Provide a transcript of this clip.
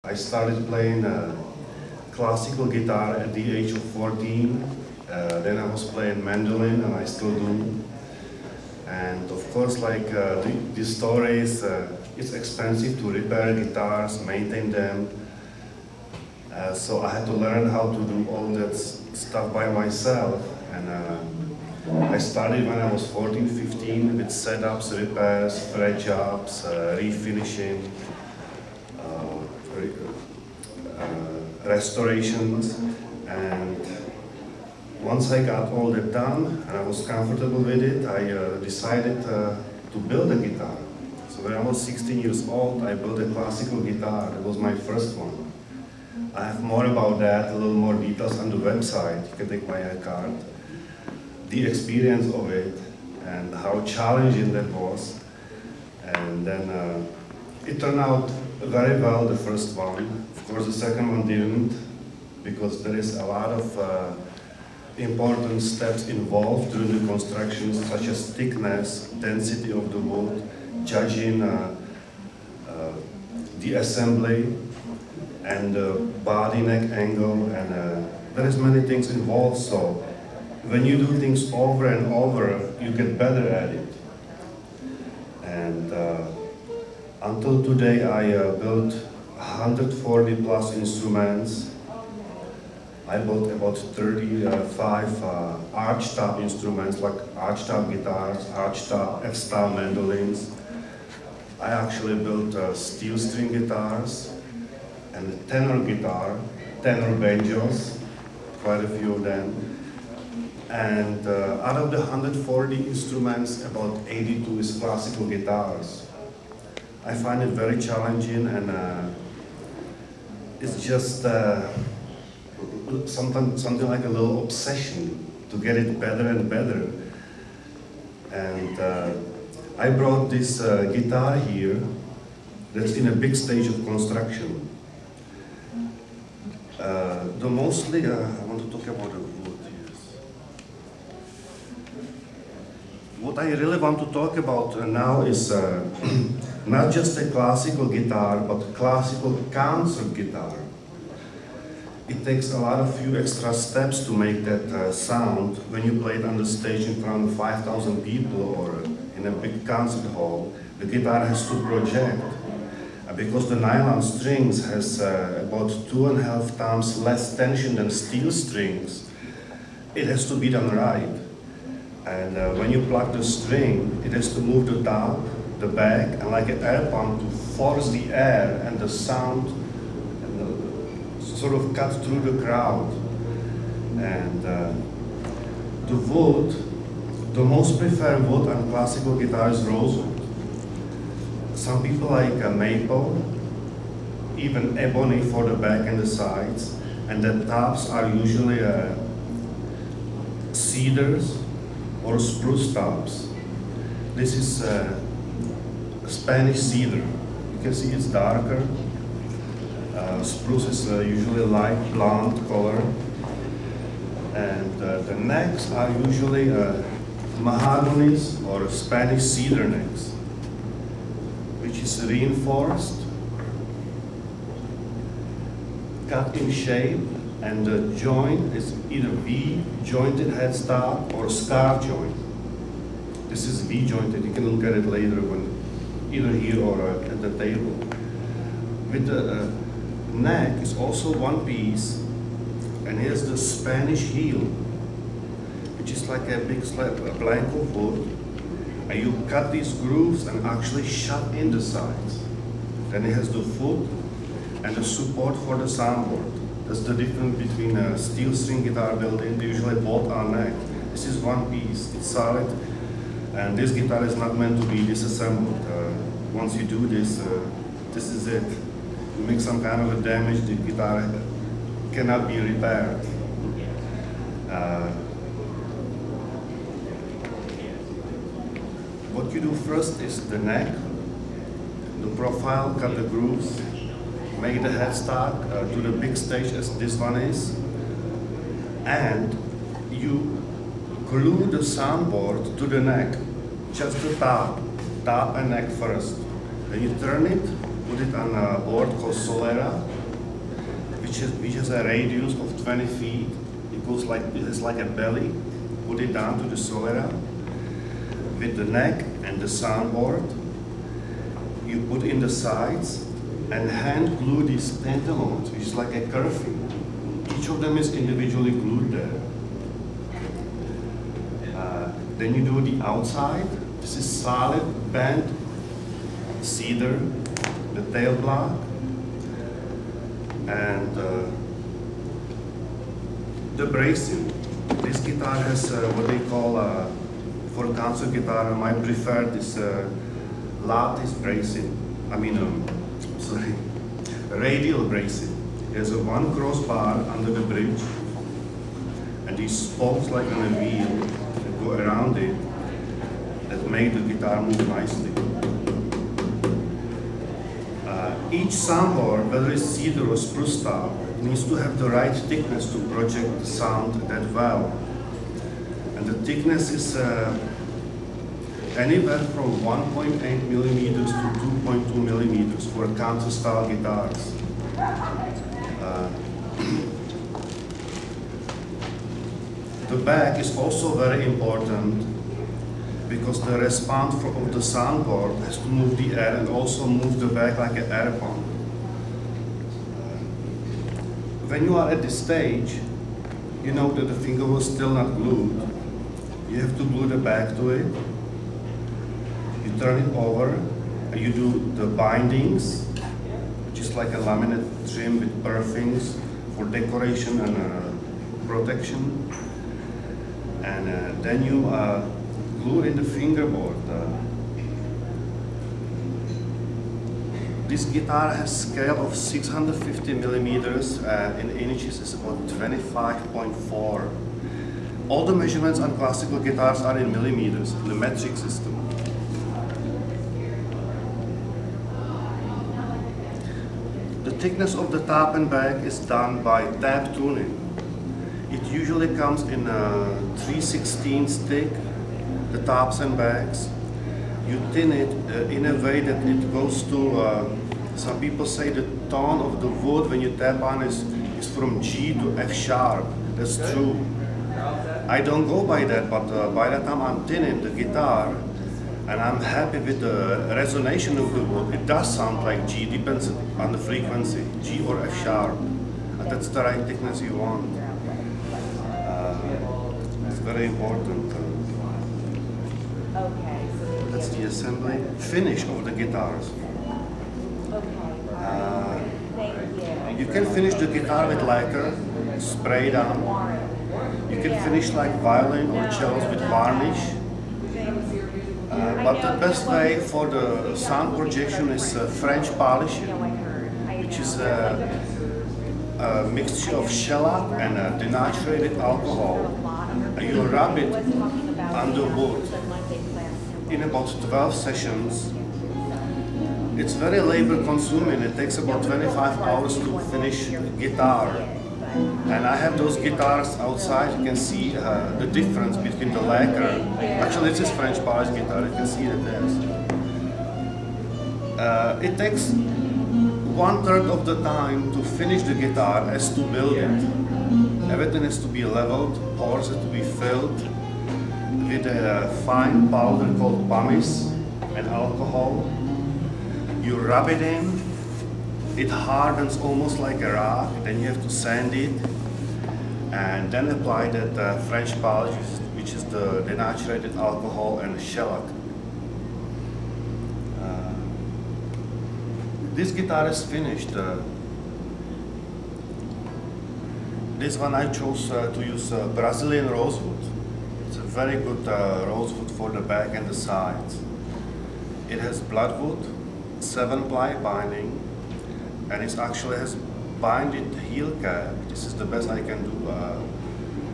I started playing classical guitar at the age of 14. Then I was playing mandolin, and I still do. And of course, like the story is, it's expensive to repair guitars, maintain them. So I had to learn how to do all that stuff by myself. And I started when I was 14, 15 with setups, repairs, fret jobs, refinishing, restorations. And once I got all that done and I was comfortable with it, I decided to build a guitar. So when I was 16 years old, I built a classical guitar. It was my first one. I have more about that, a little more details on the website. You can take my card. The experience of it and how challenging that was. And then it turned out very well, the first one. Of course, the second one didn't, because there is a lot of important steps involved during the construction, such as thickness, density of the wood, judging the assembly, and body neck angle, and there is many things involved. So when you do things over and over, you get better at it. And until today, I built 140 plus instruments. I built about 35 archtop instruments, like archtop guitars, archtop F-style mandolins. I actually built steel string guitars and tenor guitar, tenor banjos, quite a few of them. And out of the 140 instruments, about 82 is classical guitars. I find it very challenging, and it's just something like a little obsession to get it better and better. And I brought this guitar here that's in a big stage of construction. I want to talk about the wood here. What I really want to talk about now is not just a classical guitar, but classical concert guitar. It takes a lot of few extra steps to make that sound when you play it on the stage in front of 5,000 people or in a big concert hall. The guitar has to project. Because the nylon strings has about 2.5 times less tension than steel strings, it has to be done right. And when you plug the string, it has to move the top, the back, and like an air pump to force the air and the sound sort of cut through the crowd. And the wood, the most preferred wood on classical guitar is rosewood. Some people like maple, even ebony for the back and the sides, and the tops are usually cedars or spruce tops. This is Spanish cedar. You can see it's darker. Spruce is usually light blonde color, and the necks are usually mahoganies or Spanish cedar necks, which is reinforced, cut in shape, and the joint is either V-jointed headstock or scar joint. This is V-jointed. You can look at it later, when either here or at the table. With the neck is also one piece, and here's the Spanish heel, which is like a big slab, a blank of wood. And you cut these grooves and actually shut in the sides. Then it has the foot and the support for the soundboard. That's the difference between a steel string guitar built-in. They usually bolt on neck. This is one piece, it's solid. And this guitar is not meant to be disassembled. Once you do this, this is it. You make some kind of a damage, the guitar cannot be repaired. What you do first is the neck, the profile, cut the grooves, make the headstock to the big stage as this one is, and you glue the soundboard to the neck, just the top and neck first. Then you turn it put it on a board called Solera, which has a radius of 20 feet. It goes like, it is like a belly. Put it down to the Solera with the neck and the soundboard. You put in the sides and hand glue these pentamounts, which is like a curving. Each of them is individually glued there. Then you do the outside. This is solid bent cedar, the tail block, and the bracing. This guitar has what they call, for a concert guitar, my preferred is lattice bracing. I mean, sorry, radial bracing. There's a one crossbar under the bridge, and these spokes like on a wheel that go around it that make the guitar move nicely. Each soundboard, whether it's cedar or spruce style, needs to have the right thickness to project the sound that well. And the thickness is anywhere from 1.8 millimeters to 2.2 millimeters for concert style guitars. The back is also very important because the response of the soundboard has to move the air and also move the back like an air pump. When you are at this stage, you know that the finger was still not glued. You have to glue the back to it. You turn it over and you do the bindings, which is like a laminate trim with perfings for decoration and protection. And then you glue it in the fingerboard. This guitar has scale of 650 millimeters, in inches is about 25.4. All the measurements on classical guitars are in millimeters, in the metric system. The thickness of the top and back is done by tab tuning. It usually comes in a 3/16 thick, the tops and backs. You thin it in a way that it goes to, some people say the tone of the wood when you tap on is from G to F sharp. That's true. I don't go by that, but by the time I'm thinning the guitar and I'm happy with the resonance of the wood, it does sound like G, depends on the frequency, G or F sharp. And that's the right thickness you want. It's very important. Okay. That's the assembly finish of the guitars. Thank you. You can finish the guitar with lacquer, spray down. You can finish like violin or cellos with varnish. But the best way for the sound projection is French polishing, which is a mixture of shellac and denatured alcohol. And you rub it on the wood in about 12 sessions. It's very labor consuming. It takes about 25 hours to finish the guitar. And I have those guitars outside. You can see the difference between the lacquer. Actually, this is French polish guitar. You can see it there. It takes 1/3 of the time to finish the guitar as to build it. Everything has to be leveled, pores have to be filled with a fine powder called pumice and alcohol. You rub it in, it hardens almost like a rock, then you have to sand it, and then apply that French polish, which is the denatured alcohol and shellac. This guitar is finished. This one I chose to use Brazilian rosewood. It's a very good rosewood for the back and the sides. It has bloodwood, 7-ply binding, and it actually has binded heel cap. This is the best I can do